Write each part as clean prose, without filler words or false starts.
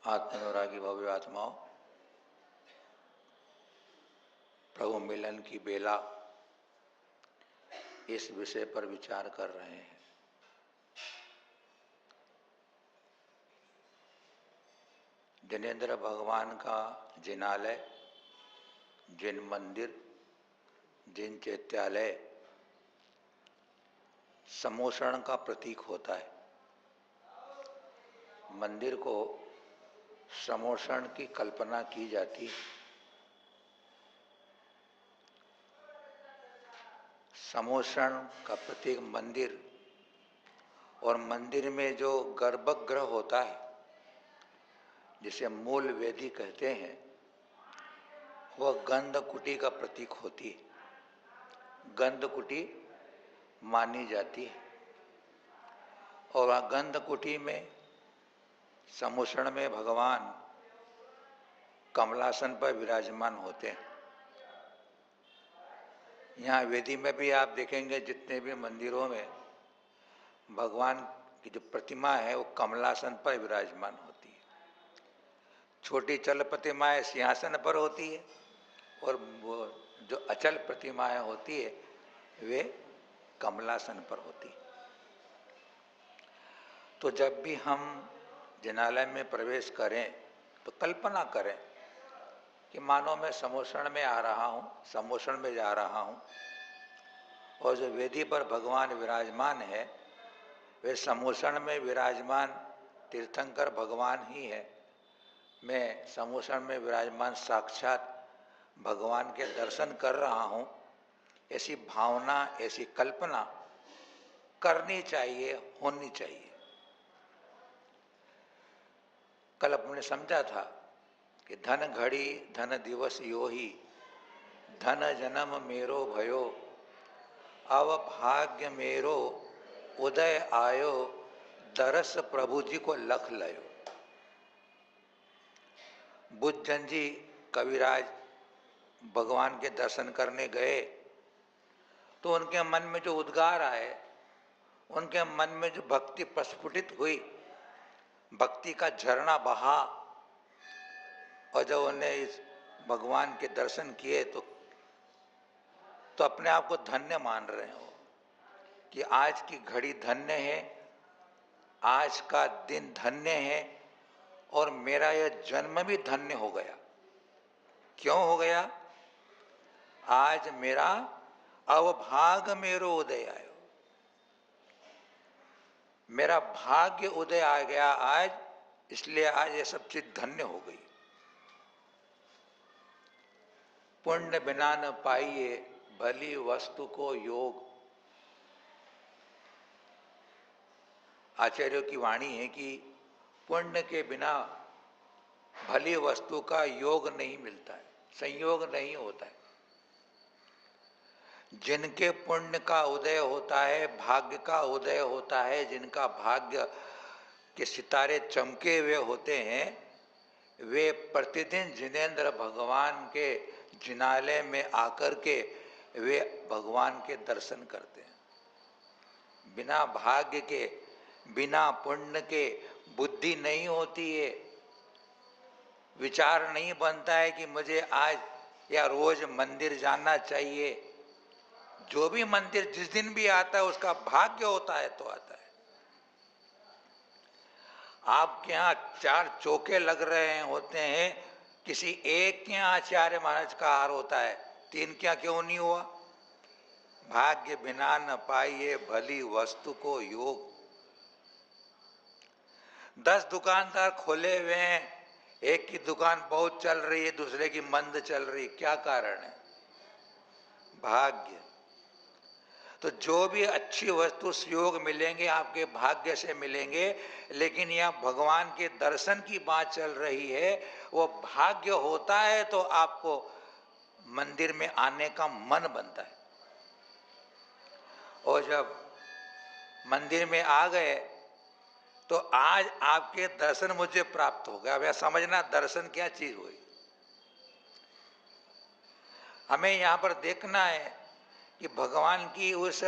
आत्मानुरागी भव्य आत्माओं, प्रभु मिलन की बेला इस विषय पर विचार कर रहे हैं। जिनेन्द्र भगवान का जिनालय, जिन मंदिर, जिन चैत्यालय समोषण का प्रतीक होता है। मंदिर को समोषण की कल्पना की जाती है। समोषण का प्रतीक मंदिर, और मंदिर में जो गर्भगृह होता है जिसे मूल वेदी कहते हैं, वह गंधकुटी का प्रतीक होती है। गंधकुटी मानी जाती है और वह गंधकुटी में समोषण में भगवान कमलासन पर विराजमान होते हैं। यहाँ वेदी में भी आप देखेंगे, जितने भी मंदिरों में भगवान की जो प्रतिमा है वो कमलासन पर विराजमान होती है। छोटी चल प्रतिमाएं सिंहासन पर होती है और वो जो अचल प्रतिमाएं होती है वे कमलासन पर होती है। तो जब भी हम जिनालय में प्रवेश करें तो कल्पना करें कि मानो मैं समोषण में आ रहा हूँ, समोषण में जा रहा हूँ, और जो वेदी पर भगवान विराजमान है वे समोषण में विराजमान तीर्थंकर भगवान ही है। मैं समोषण में विराजमान साक्षात भगवान के दर्शन कर रहा हूँ, ऐसी भावना, ऐसी कल्पना करनी चाहिए, होनी चाहिए। कल अपने समझा था कि धन घड़ी धन दिवस यो ही, धन जन्म मेरो भयो, अव भाग्य मेरो उदय आयो, दरस प्रभु जी को लख लयो। बुद्धजन जी कविराज भगवान के दर्शन करने गए तो उनके मन में जो उद्गार आए, उनके मन में जो भक्ति प्रस्फुटित हुई, भक्ति का झरना बहा, और जब उन्हें इस भगवान के दर्शन किए तो अपने आप को धन्य मान रहे हो कि आज की घड़ी धन्य है, आज का दिन धन्य है, और मेरा यह जन्म भी धन्य हो गया। क्यों हो गया? आज मेरा अवभाग मेरो उदय आयो, मेरा भाग्य उदय आ गया आज, इसलिए आज ये सब चीज धन्य हो गई। पुण्य बिना न पाइए भली वस्तु को योग। आचार्यों की वाणी है कि पुण्य के बिना भली वस्तु का योग नहीं मिलता है, संयोग नहीं होता है। जिनके पुण्य का उदय होता है, भाग्य का उदय होता है, जिनका भाग्य के सितारे चमके हुए होते हैं, वे प्रतिदिन जिनेन्द्र भगवान के जिनालय में आकर के वे भगवान के दर्शन करते हैं। बिना भाग्य के, बिना पुण्य के बुद्धि नहीं होती है, विचार नहीं बनता है कि मुझे आज या रोज मंदिर जाना चाहिए। जो भी मंदिर जिस दिन भी आता है उसका भाग्य होता है तो आता है। आपके यहाँ 4 चौके लग रहे होते हैं, किसी एक के यहाँ आचार्य महाराज का हार होता है, 3 क्या क्यों नहीं हुआ? भाग्य बिना न पाइए भली वस्तु को योग। 10 दुकानदार खोले हुए हैं, एक की दुकान बहुत चल रही है, दूसरे की मंद चल रही, क्या कारण है? भाग्य। तो जो भी अच्छी वस्तु सुयोग मिलेंगे आपके भाग्य से मिलेंगे, लेकिन यहाँ भगवान के दर्शन की बात चल रही है, वो भाग्य होता है तो आपको मंदिर में आने का मन बनता है। और जब मंदिर में आ गए तो आज आपके दर्शन मुझे प्राप्त हो गया। अब यह समझना दर्शन क्या चीज हुई। हमें यहाँ पर देखना है कि भगवान की उस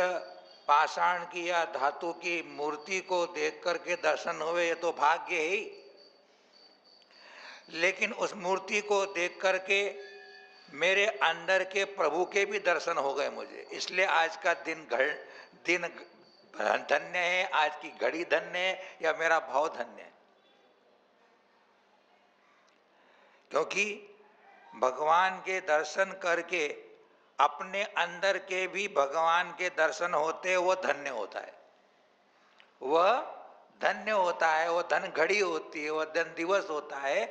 पाषाण की या धातु की मूर्ति को देख करके दर्शन हुए, ये तो भाग्य ही। लेकिन उस मूर्ति को देख करके मेरे अंदर के प्रभु के भी दर्शन हो गए मुझे। इसलिए आज का दिन धन्य है, आज की घड़ी धन्य है, या मेरा भाव धन्य है। क्योंकि भगवान के दर्शन करके अपने अंदर के भी भगवान के दर्शन होते, वो धन्य होता है, वह धन्य होता है, वह धन घड़ी होती है, वह धन दिवस होता है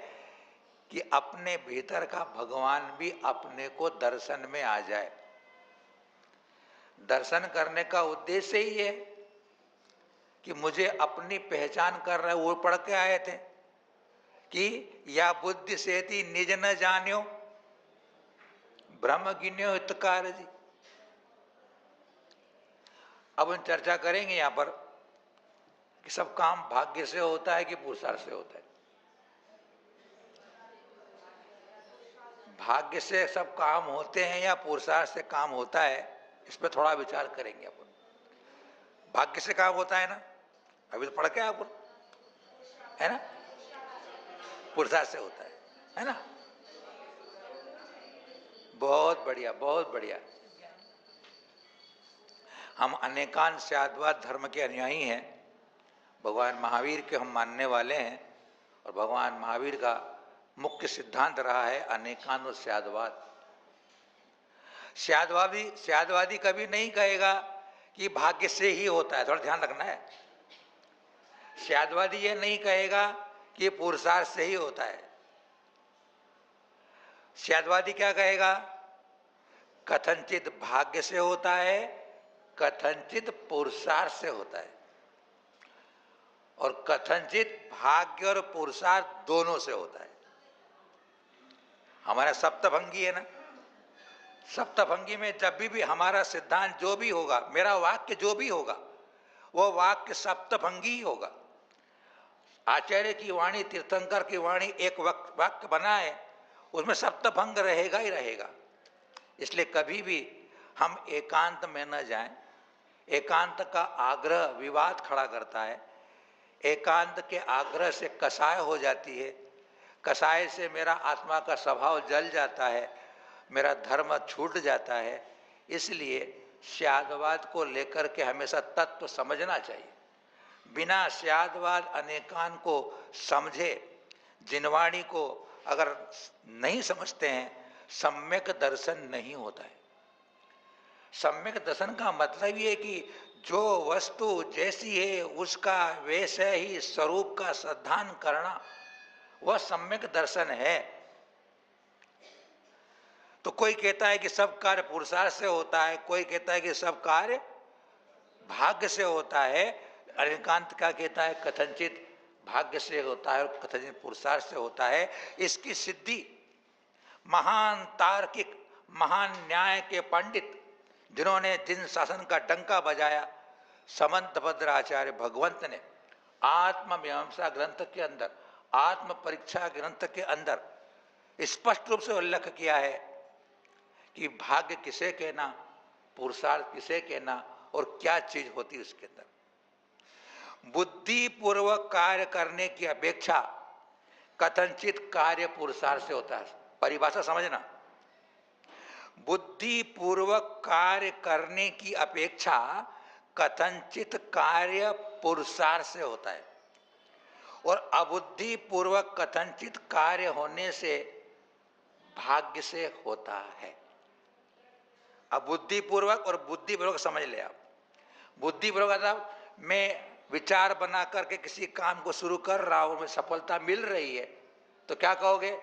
कि अपने भीतर का भगवान भी अपने को दर्शन में आ जाए। दर्शन करने का उद्देश्य ही है कि मुझे अपनी पहचान कर रहे, वो पढ़ के आए थे कि या बुद्धि सेति निज न जान्यो ब्रह्म गिन्यो हितकार जी। अब हम चर्चा करेंगे यहां पर कि सब काम भाग्य से होता है कि पुरुषार्थ से होता है। भाग्य से सब काम होते हैं या पुरुषार्थ से काम होता है, इस पर थोड़ा विचार करेंगे अपन। भाग्य से काम होता है ना, अभी तो पढ़ के आप है ना, पुरुषार्थ से होता है ना। बहुत बढ़िया, बहुत बढ़िया। हम अनेकांत स्याद्वाद धर्म के अनुयायी हैं, भगवान महावीर के हम मानने वाले हैं, और भगवान महावीर का मुख्य सिद्धांत रहा है अनेकांत और स्याद्वाद। स्याद्वादी कभी नहीं कहेगा कि भाग्य से ही होता है, थोड़ा ध्यान रखना है। स्याद्वादी ये नहीं कहेगा कि पुरुषार्थ से ही होता है। स्याद्वादी क्या कहेगा? कथनचित भाग्य से होता है, कथनचित पुरुषार्थ से होता है, और कथनचित भाग्य और पुरुषार्थ दोनों से होता है। हमारा सप्तभंगी है ना, सप्तभंगी में जब भी हमारा सिद्धांत जो भी होगा, मेरा वाक्य जो भी होगा, वो वाक्य सप्तभंगी ही होगा। आचार्य की वाणी, तीर्थंकर की वाणी एक वाक्य बनाए, उसमें सप्तभंग रहेगा ही रहेगा। इसलिए कभी भी हम एकांत में न जाएं। एकांत का आग्रह विवाद खड़ा करता है, एकांत के आग्रह से कसाय हो जाती है, कसाय से मेरा आत्मा का स्वभाव जल जाता है, मेरा धर्म छूट जाता है। इसलिए स्याद्वाद को लेकर के हमेशा तत्व समझना चाहिए। बिना स्याद्वाद अनेकांत को समझे, जिनवाणी को अगर नहीं समझते हैं, सम्यक दर्शन नहीं होता है। सम्यक दर्शन का मतलब ये कि जो वस्तु जैसी है उसका वैसे ही स्वरूप का श्रद्धान करना, वह सम्यक दर्शन है। तो कोई कहता है कि सब कार्य पुरुषार्थ से होता है, कोई कहता है कि सब कार्य भाग्य से होता है। अनेकांत का कहता है कथनचित भाग्य से होता है और कथनचित पुरुषार्थ से होता है। इसकी सिद्धि महान तार्किक, महान न्याय के पंडित, जिन्होंने जिन शासन का डंका बजाया, समंतभद्र आचार्य भगवंत ने आत्ममीमांसा ग्रंथ के अंदर, आत्म परीक्षा ग्रंथ के अंदर स्पष्ट रूप से उल्लेख किया है कि भाग्य किसे कहना, पुरुषार्थ किसे कहना, और क्या चीज होती है उसके अंदर। बुद्धि पूर्वक कार्य करने की अपेक्षा कथनचित कार्य पुरुषार्थ से होता है। परिभाषा समझना, बुद्धि पूर्वक कार्य करने की अपेक्षा कथनचित कार्य पुरुषार्थ से होता है, और अबुद्धि पूर्वक कथनचित कार्य होने से भाग्य से होता है। अब बुद्धिपूर्वक और बुद्धिपूर्वक समझ ले आप। बुद्धिपूर्वक मतलब मैं विचार बना करके किसी काम को शुरू कर रहा हूं, मुझे सफलता मिल रही है, तो क्या कहोगे?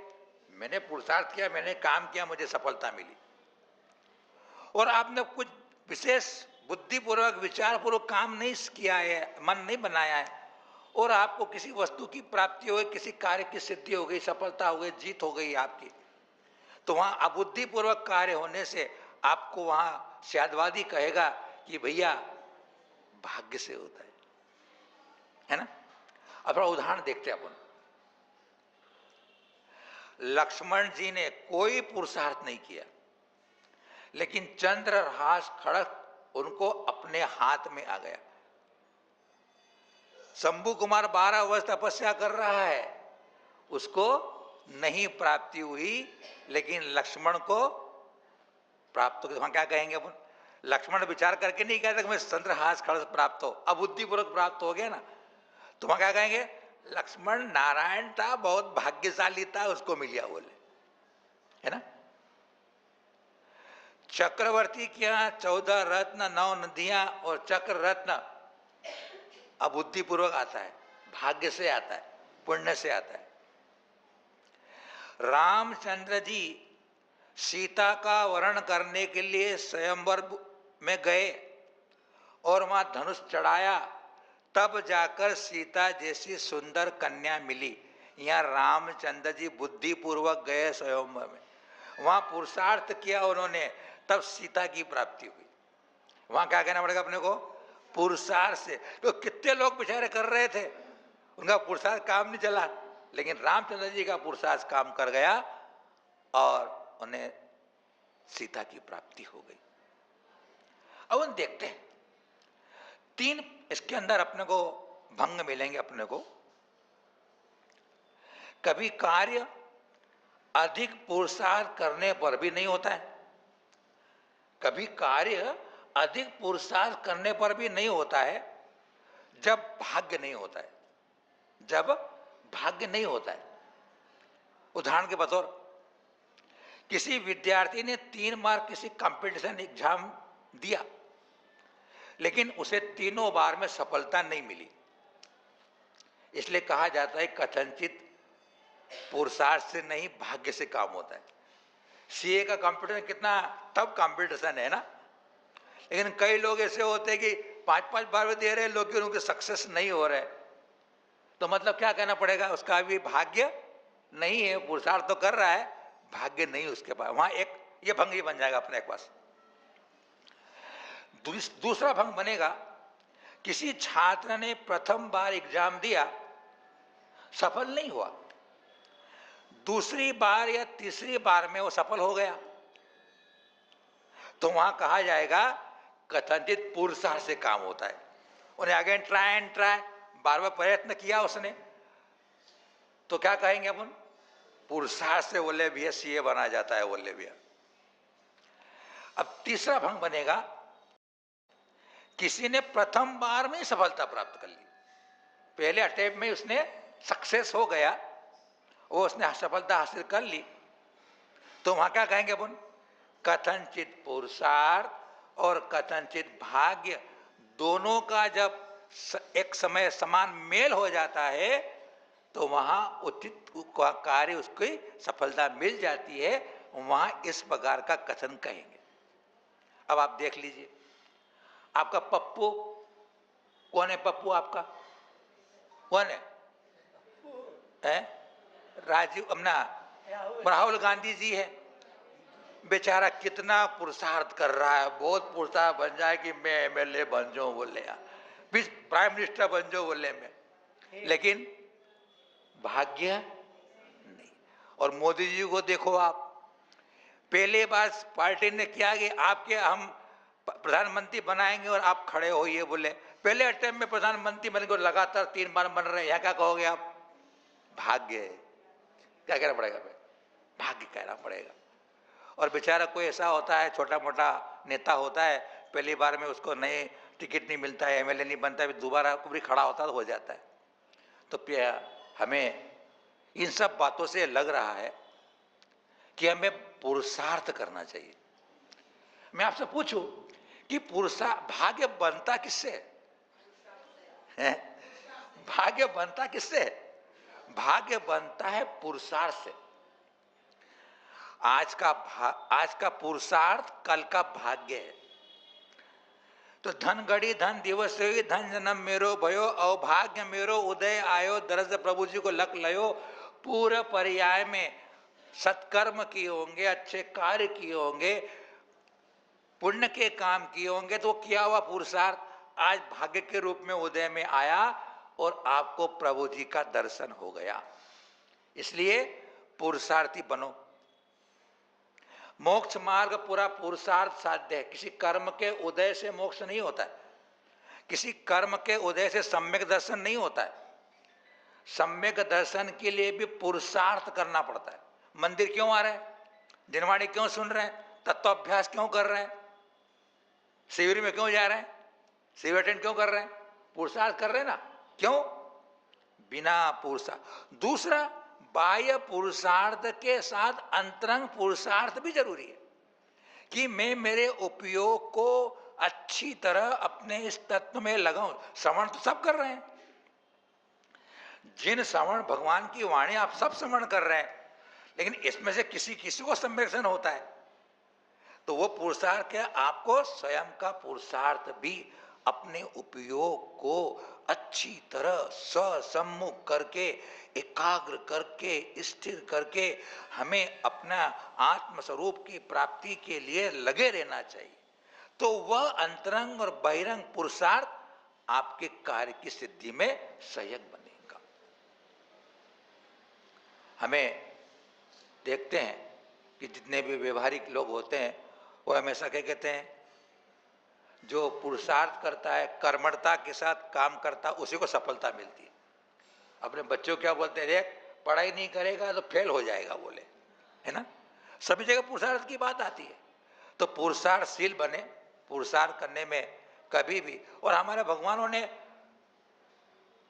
मैंने पुरुषार्थ किया, मैंने काम किया, मुझे सफलता मिली। और आपने कुछ विशेष बुद्धिपूर्वक विचारपूर्वक काम नहीं किया है, मन नहीं बनाया है, और आपको किसी वस्तु की प्राप्ति हो गई, किसी कार्य की सिद्धि हो गई, सफलता हो गई, जीत हो गई आपकी, तो वहां अबुद्धिपूर्वक कार्य होने से आपको वहां स्याद्वादी कहेगा कि भैया भाग्य से होता है ना। अब थोड़ा उदाहरण देखते हैं अपन। लक्ष्मण जी ने कोई पुरुषार्थ नहीं किया, लेकिन चंद्रहास खड़ग उनको अपने हाथ में आ गया। शंभु कुमार 12 वर्ष तपस्या कर रहा है, उसको नहीं प्राप्ति हुई, लेकिन लक्ष्मण को प्राप्त हो। वहां क्या कहेंगे अपन? लक्ष्मण विचार करके नहीं कहते कि मैं चंद्रहास खड़ प्राप्त हो, अबुद्धिपूर्वक प्राप्त हो गया ना, तो वहां क्या कहेंगे? लक्ष्मण नारायण था, बहुत भाग्यशाली था, उसको मिल गया, बोले, है ना। चक्रवर्ती के यहाँ 14 रत्न, 9 नदियां और चक्र रत्न अबुद्धिपूर्वक आता है, भाग्य से आता है, पुण्य से आता है। रामचंद्र जी सीता का वरण करने के लिए स्वयंवर में गए और वहां धनुष चढ़ाया, तब जाकर सीता जैसी सुंदर कन्या मिली। यहाँ रामचंद्र जी बुद्धिपूर्वक गए स्वयंवर में, वहां पुरुषार्थ किया उन्होंने, तब सीता की प्राप्ति हुई। वहां क्या कहना पड़ेगा अपने को? पुरुषार्थ से। तो कितने लोग बेचारे कर रहे थे, उनका पुरुषार्थ काम नहीं चला, लेकिन रामचंद्र जी का पुरुषार्थ काम कर गया और उन्हें सीता की प्राप्ति हो गई। अब हम देखते हैं 3 इसके अंदर अपने को भंग मिलेंगे अपने को। कभी कार्य अधिक पुरुषार्थ करने पर भी नहीं होता है, कभी कार्य अधिक पुरुषार्थ करने पर भी नहीं होता है, जब भाग्य नहीं होता है, जब भाग्य नहीं होता है। उदाहरण के बतौर, किसी विद्यार्थी ने 3 बार किसी कंपटीशन एग्जाम दिया, लेकिन उसे तीनों बार में सफलता नहीं मिली, इसलिए कहा जाता है कथनचित पुरुषार्थ से नहीं भाग्य से काम होता है। सीए का कंपटीशन कितना तब कंपटीशन है ना, लेकिन कई लोग ऐसे होते हैं कि 5-5 बार भी दे रहे हैं लोग, उनके सक्सेस नहीं हो रहे, तो मतलब क्या कहना पड़ेगा? उसका भी भाग्य नहीं है, पुरुषार्थ तो कर रहा है, भाग्य नहीं उसके पास। वहां एक ये भंग ही बन जाएगा अपने पास। दूसरा भंग बनेगा, किसी छात्र ने प्रथम बार एग्जाम दिया, सफल नहीं हुआ, दूसरी बार या तीसरी बार में वो सफल हो गया, तो वहां कहा जाएगा कथनचित पुरुषार्थ से काम होता है। उन्हें अगेन ट्राई एंड ट्राई, बार बार प्रयत्न किया उसने, तो क्या कहेंगे अपन? पुरुषार्थ से बोले भैया सीए बना जाता है, बोले भैया। अब तीसरा भंग बनेगा, किसी ने प्रथम बार में सफलता प्राप्त कर ली, पहले अटेम्प्ट में उसने सक्सेस हो गया, वो उसने सफलता हासिल कर ली, तो वहां क्या कहेंगे अपन? कथनचित पुरुषार्थ और कथनचित भाग्य दोनों का जब एक समय समान मेल हो जाता है, तो वहां उचित कार्य उसकी सफलता मिल जाती है, वहां इस प्रकार का कथन कहेंगे। अब आप देख लीजिए, आपका पप्पू कौन है? पप्पू आपका कौन है? राजीव अपना राहुल गांधी जी है। बेचारा कितना पुरुषार्थ कर रहा है, बहुत पुरुषार्थ बन जाए कि मैं एमएलए बन जाऊं, बोले, फिर प्राइम मिनिस्टर बन जाऊं, बोले मैं, लेकिन भाग्य नहीं। और मोदी जी को देखो आप, पहले बार पार्टी ने किया कि आपके हम प्रधानमंत्री बनाएंगे और आप खड़े होइए, बोले, पहले अटेम्प्ट में प्रधानमंत्री बन गए, लगातार 3 बार बन रहे हैं, यहाँ क्या कहोगे आप? भाग्य है। क्या कहना पड़ेगा? भाग्य कहना पड़ेगा। और बेचारा कोई ऐसा होता है, छोटा मोटा नेता होता है, पहली बार में उसको नए टिकट नहीं मिलता है, एमएलए नहीं बनता है, दोबारा भी खड़ा होता तो हो जाता है। तो हमें इन सब बातों से लग रहा है कि हमें पुरुषार्थ करना चाहिए। मैं आपसे पूछूं कि भाग्य बनता किससे है? भाग्य बनता किससे? भाग्य बनता है पुरुषार्थ से। आज का पुरुषार्थ कल का भाग्य है। तो धन घड़ी धन दिवस हुई, धन जन्म मेरो भयो, अभाग्य मेरो उदय आयो, दरज प्रभु जी को लक लयो। पूरे पर्याय में सत्कर्म किए होंगे, अच्छे कार्य किए होंगे, पुण्य के काम किए होंगे, तो किया हुआ पुरुषार्थ आज भाग्य के रूप में उदय में आया और आपको प्रभु जी का दर्शन हो गया। इसलिए पुरुषार्थी बनो। मोक्ष मार्ग पूरा पुरुषार्थ साध्य है। किसी कर्म के उदय से मोक्ष नहीं होता है, किसी कर्म के उदय से सम्यक दर्शन नहीं होता है। सम्यक दर्शन के लिए भी पुरुषार्थ करना पड़ता है। मंदिर क्यों आ रहे हैं, दिनवाणी क्यों सुन रहे हैं, तत्वाभ्यास क्यों कर रहे हैं, शिविर में क्यों जा रहे हैं, शिविर अटेंड क्यों कर रहे हैं, पुरुषार्थ कर रहे हैं ना। क्यों? बिना पुरुषार्थ। दूसरा, बाह्य पुरुषार्थ के साथ अंतरंग पुरुषार्थ भी जरूरी है कि मैं मेरे उपयोग को अच्छी तरह अपने इस तत्व में लगाऊं। श्रवण तो सब कर रहे हैं, जिन श्रवण भगवान की वाणी आप सब श्रवण कर रहे हैं, लेकिन इसमें से किसी किसी को संरक्षण होता है, तो वो पुरुषार्थ है आपको स्वयं का पुरुषार्थ भी अपने उपयोग को अच्छी तरह ससम्मुख करके, एकाग्र करके, स्थिर करके हमें अपना आत्मस्वरूप की प्राप्ति के लिए लगे रहना चाहिए। तो वह अंतरंग और बहिरंग पुरुषार्थ आपके कार्य की सिद्धि में सहायक बनेगा। हमें देखते हैं कि जितने भी व्यवहारिक लोग होते हैं वो हमेशा क्या कहते हैं, जो पुरुषार्थ करता है, कर्मठता के साथ काम करता है, उसी को सफलता मिलती है। अपने बच्चों क्या बोलते हैं, देख पढ़ाई नहीं करेगा तो फेल हो जाएगा, बोले, है ना। सभी जगह पुरुषार्थ की बात आती है। तो पुरुषार्थशील बने, पुरुषार्थ करने में कभी भी। और हमारे भगवानों ने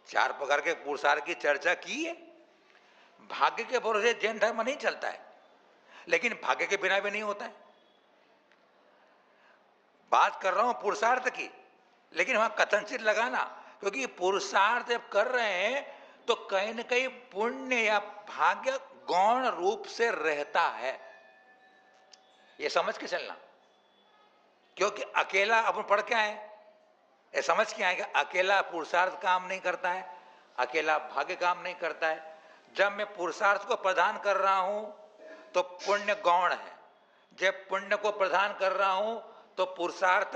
4 प्रकार के पुरुषार्थ की चर्चा की है। भाग्य के भरोसे जैन धर्म नहीं चलता है, लेकिन भाग्य के बिना भी नहीं होता है। बात कर रहा हूं पुरुषार्थ की, लेकिन वहां कथनचित लगाना, क्योंकि पुरुषार्थ जब कर रहे हैं तो कहीं न कहीं पुण्य या भाग्य गौण रूप से रहता है, ये समझ के चलना। क्योंकि अकेला अपन पढ़ के आए, ये समझ के आए कि अकेला पुरुषार्थ काम नहीं करता है, अकेला भाग्य काम नहीं करता है। जब मैं पुरुषार्थ को प्रदान कर रहा हूं तो पुण्य गौण है, जब पुण्य को प्रदान कर रहा हूं तो पुरुषार्थ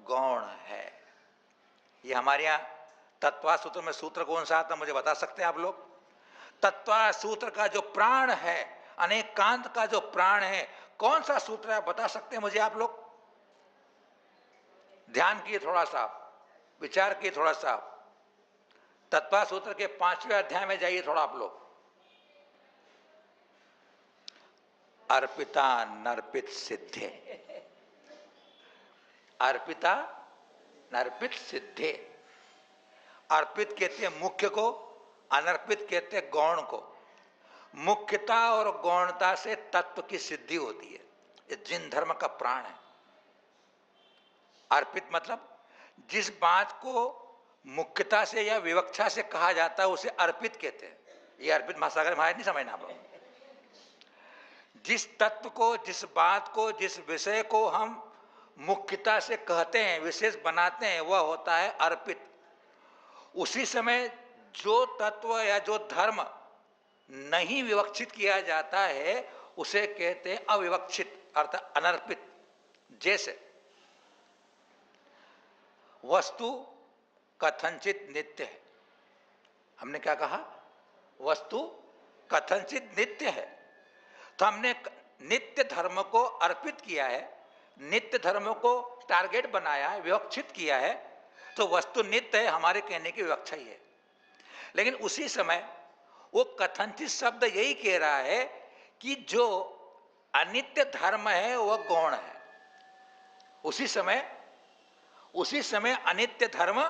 गौण है। ये हमारे यहां तत्वा सूत्र में सूत्र कौन सा आता मुझे बता सकते हैं आप लोग? तत्वा सूत्र का जो प्राण है, अनेकांत का जो प्राण है, कौन सा सूत्र है बता सकते हैं मुझे आप लोग? ध्यान किए, थोड़ा सा विचार किए, थोड़ा सा तत्वा सूत्र के 5वें अध्याय में जाइए थोड़ा आप लोग। अर्पिता नर्पित सिद्धे, अर्पिता नर्पित सिद्धे। अर्पित कहते हैं मुख्य को, अनर्पित कहते हैं गौण को। मुख्यता और गौणता से तत्व की सिद्धि होती है, ये जिन धर्म का प्राण है। अर्पित मतलब जिस बात को मुख्यता से या विवक्षा से कहा जाता है उसे अर्पित कहते हैं। ये अर्पित महासागर महाराज नहीं समझना आप लोग। जिस तत्व को, जिस बात को, जिस विषय को हम मुख्यता से कहते हैं, विशेष बनाते हैं, वह होता है अर्पित। उसी समय जो तत्व या जो धर्म नहीं विवक्षित किया जाता है उसे कहते हैं अविवक्षित, अर्थात अनर्पित। जैसे वस्तु कथनचित नित्य है, हमने क्या कहा? वस्तु कथनचित नित्य है, तो हमने नित्य धर्म को अर्पित किया है, नित्य धर्म को टारगेट बनाया है, विवक्षित किया है, तो वस्तु नित्य है हमारे कहने की विवक्षा ही है। लेकिन उसी समय वो कथनचित शब्द यही कह रहा है कि जो अनित्य धर्म है वह गौण है। उसी समय अनित्य धर्म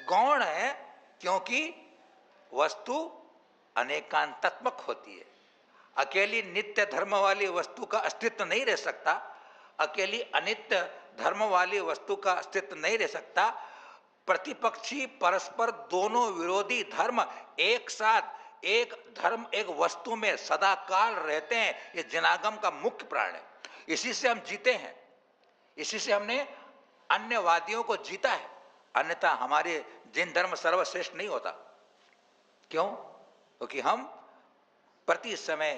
गौण है, क्योंकि वस्तु अनेकांतात्मक होती है। अकेली नित्य धर्म वाली वस्तु का अस्तित्व नहीं रह सकता, अकेली अनित्य धर्म वाली वस्तु का अस्तित्व नहीं रह सकता। प्रतिपक्षी परस्पर दोनों विरोधी धर्म एक साथ एक धर्म एक वस्तु में सदाकाल रहते हैं, ये जनागम का मुख्य प्राण है। इसी से हम जीते हैं, इसी से हमने अन्यवादियों को जीता है, अन्यथा हमारे जिन धर्म सर्वश्रेष्ठ नहीं होता। क्यों? क्योंकि हम प्रति समय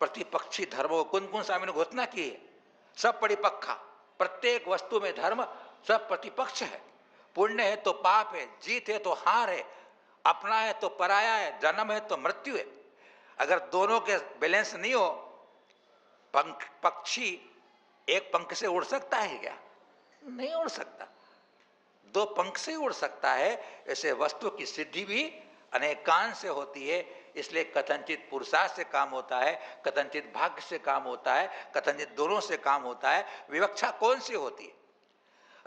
प्रतिपक्षी धर्मों कुन कुन स्वामी ने घोषणा की है, सब परिपक्खा, प्रत्येक वस्तु में धर्म सब प्रतिपक्ष है। पुण्य है तो पाप है, जीत है तो हार है, अपना है तो पराया है, जन्म है तो मृत्यु है। अगर दोनों के बैलेंस नहीं हो, पक्षी एक पंख से उड़ सकता है क्या? नहीं उड़ सकता। 2 पंख से उड़ सकता है। ऐसे वस्तु की सिद्धि भी अनेकांश से होती है, इसलिए कथनचित पुरुषार्थ से काम होता है, कथनचित भाग्य से काम होता है, कथनचित दोनों से काम होता है। विवक्षा कौन सी होती है?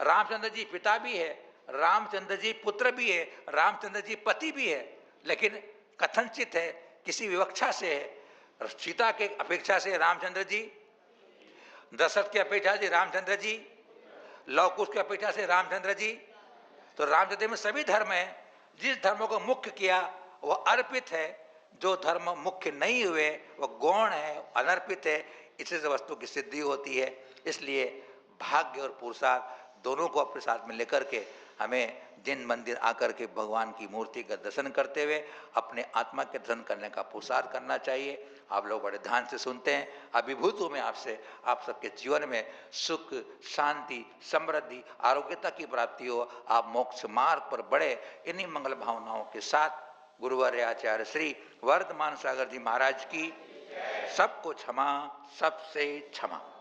रामचंद्र जी पिता भी है, रामचंद्र जी पुत्र भी है, रामचंद्र जी पति भी है, लेकिन कथनचित है, किसी विवक्षा से है। सीता के अपेक्षा से रामचंद्र जी, दशरथ की अपेक्षा से रामचंद्र जी, लव कुश की अपेक्षा से रामचंद्र जी। तो रामचंद्र में सभी धर्म है। जिस धर्म को मुख्य किया वह अर्पित है, जो धर्म मुख्य नहीं हुए वह गौण है, अनर्पित है। इससे वस्तु की सिद्धि होती है। इसलिए भाग्य और पुरुषार्थ दोनों को अपने साथ में लेकर के हमें जिन मंदिर आकर के भगवान की मूर्ति का दर्शन करते हुए अपने आत्मा के दर्शन करने का पुरुषार्थ करना चाहिए। आप लोग बड़े ध्यान से सुनते हैं। अभिभूत हूँ मैं आपसे, आप सबके जीवन में सुख, शांति, समृद्धि, आरोग्यता की प्राप्ति हो, आप मोक्ष मार्ग पर बढ़े। इन्हीं मंगल भावनाओं के साथ गुरुवर आचार्य श्री वर्धमान सागर जी महाराज की सबको क्षमा, सबसे क्षमा।